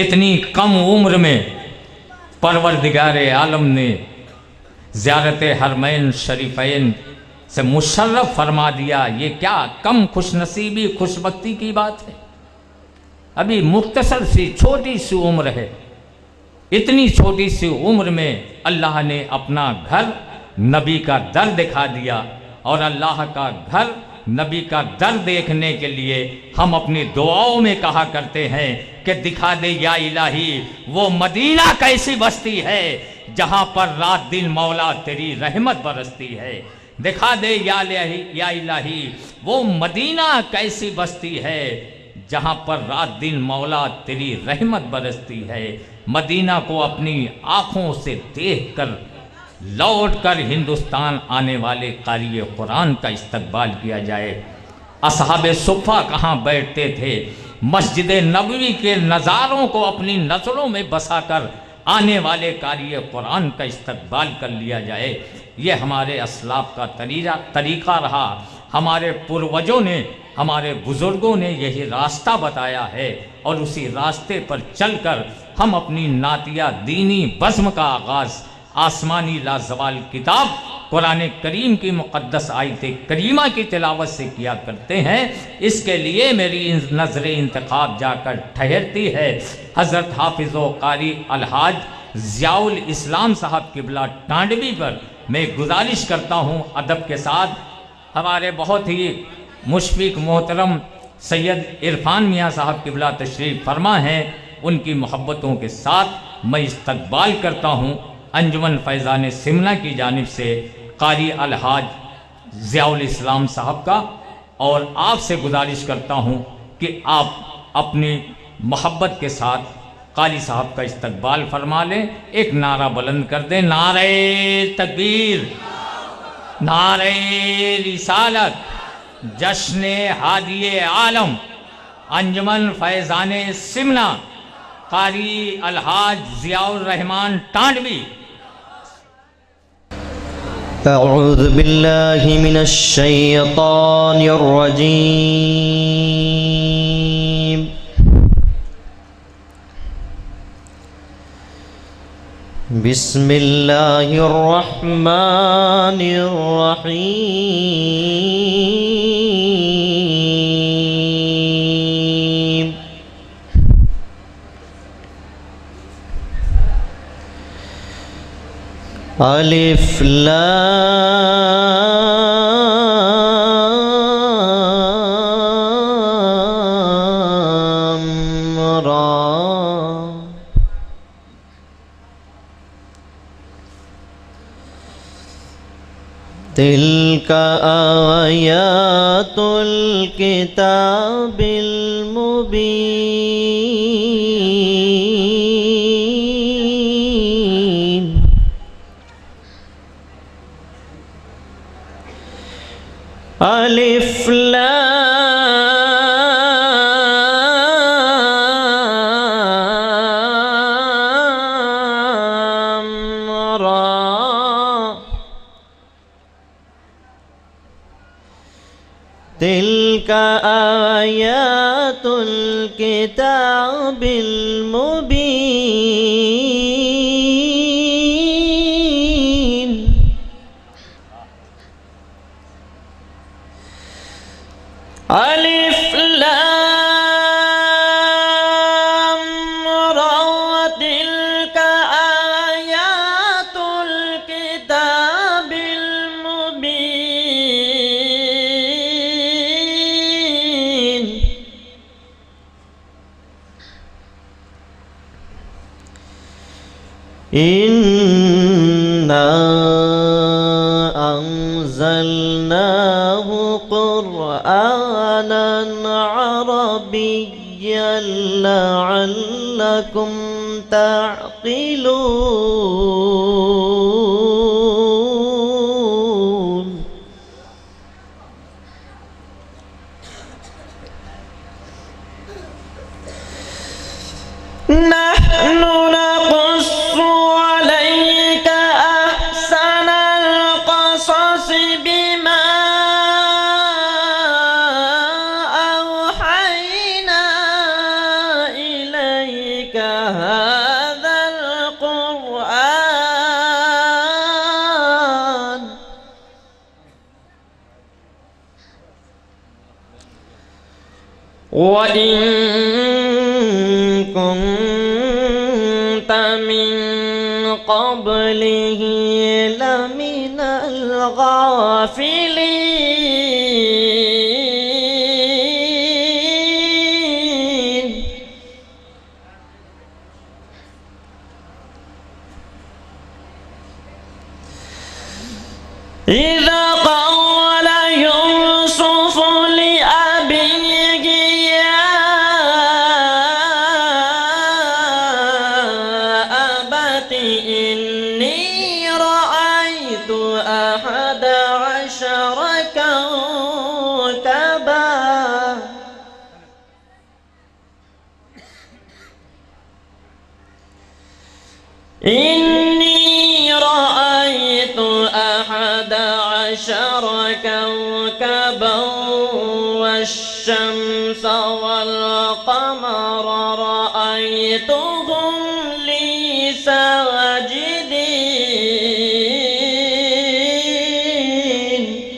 اتنی کم عمر میں پروردگار عالم نے زیارت حرمین شریفین سے مشرف فرما دیا. یہ کیا کم خوش نصیبی خوش بختی کی بات ہے. ابھی مختصر سی چھوٹی سی عمر ہے. اتنی چھوٹی سی عمر میں اللہ نے اپنا گھر نبی کا در دکھا دیا. اور اللہ کا گھر نبی کا در دیکھنے کے لیے ہم اپنی دعاؤں میں کہا کرتے ہیں کہ دکھا دے یا الہی وہ مدینہ کیسی بستی ہے جہاں پر رات دن مولا تیری رحمت برستی ہے. دکھا دے یا الہی وہ مدینہ کیسی بستی ہے جہاں پر رات دن مولا تیری رحمت برستی ہے. مدینہ کو اپنی آنکھوں سے دیکھ کر لوٹ کر ہندوستان آنے والے قاری قرآن کا استقبال کیا جائے. اصحاب صفہ کہاں بیٹھتے تھے. مسجد نبوی کے نظاروں کو اپنی نظروں میں بسا کر آنے والے قاری قرآن کا استقبال کر لیا جائے. یہ ہمارے اسلاف کا طریقہ رہا. ہمارے پروجوں نے ہمارے بزرگوں نے یہی راستہ بتایا ہے اور اسی راستے پر چل کر ہم اپنی نعتیہ دینی بزم کا آغاز آسمانی لازوال کتاب قرآن کریم کی مقدس آیت کریمہ کی تلاوت سے کیا کرتے ہیں. اس کے لیے میری نظر انتخاب جا کر ٹھہرتی ہے حضرت حافظ و قاری الحاج ضیاء الاسلام صاحب قبلہ ٹانڈوی پر. میں گزارش کرتا ہوں ادب کے ساتھ ہمارے بہت ہی مشفق محترم سید عرفان میاں صاحب قبلہ تشریف فرما ہیں. ان کی محبتوں کے ساتھ میں استقبال کرتا ہوں انجمن فیضان سمنہ کی جانب سے قاری الحاج ضیاء الاسلام صاحب کا. اور آپ سے گزارش کرتا ہوں کہ آپ اپنی محبت کے ساتھ قاری صاحب کا استقبال فرما لیں. ایک نعرہ بلند کر دیں. نعرہ تکبیر، نعرہ رسالت، جشن ہادی عالم، انجمن فیضان سمنہ، قاری الحاج ضیاء الرحمان ٹانڈوی. اعوذ باللہ من الشیطان الرجیم. بسم اللہ الرحمن الرحیم. الف لام را. تلک آیات الکتاب المبین. الف لام را. تلک آیات الکتاب المبین. الف لام را. تلک آیات الکتاب المبین. إِنَّا أَنزَلْنَاهُ قُرْآنًا عَرَبِيًّا لَعَلَّكُمْ تَعْقِلُونَ. نَحْنُ نَقُصُّ عَلَيْكَ أَحْسَنَ الْقَصَصِ بِمَا أَوْحَيْنَا إِلَيْكَ هذا القرآن وإن كنت من قبله لمن الغافلين إذا قال يوسف لأبيه يا أبت إني رأيت 11 كوكبا إني رأيت 11 كوكبا والشمس والقمر رأيتهم لي ساجدين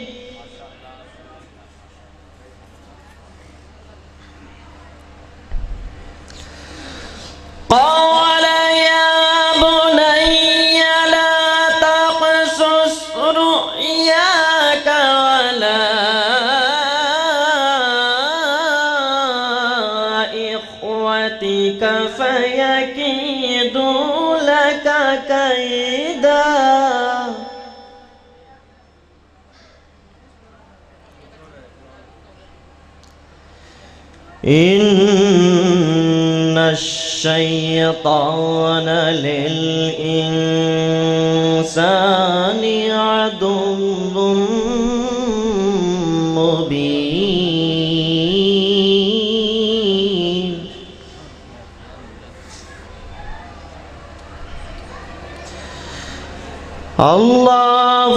قال يا بني لا تقصص رؤياك على إخوتك فيكيدوا لك كيدا إن الشيطان للإنسان عدو مبين الله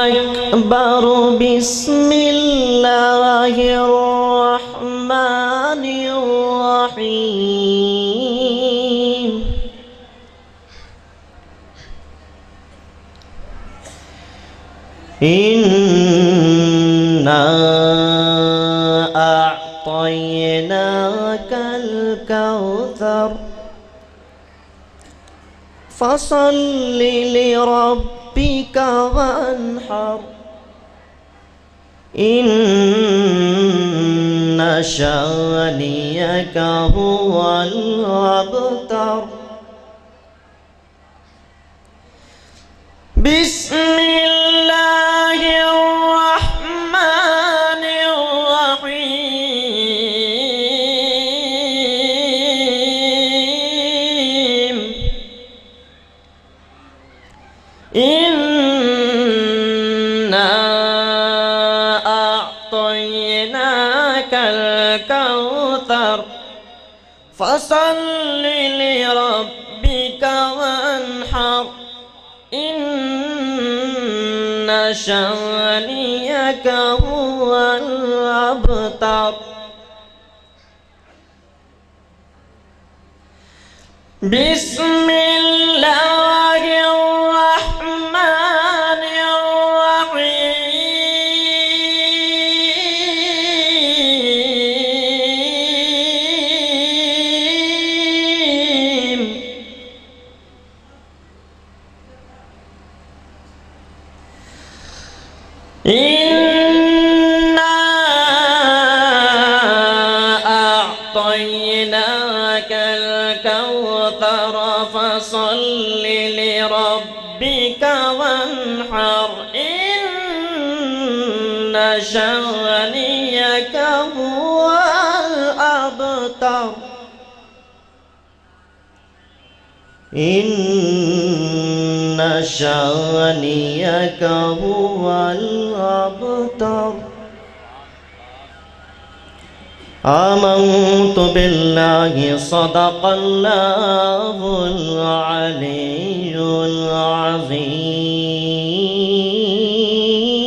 أكبر بسم الله الرحمن الرحيم إنا أعطيناك الكوثر فصل لربك وانحر إن شانئك هو الأبتر بسم الله الرحمن الرحيم إنا أعطيناك الكوثر فصل لربك وانحر إن شانئك هو الأبتر بسم الله الرحمن الرحيم إنا أعطيناك الكوثر فصل لربك وانحر إن شانئك هو الأبتر إن شانئك هو الأبتر آمنت بالله صدق الله العلي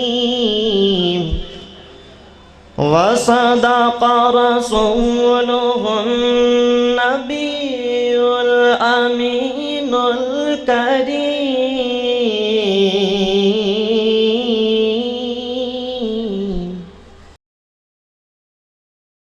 العظيم وصدق رسوله النبي الأمين الكريم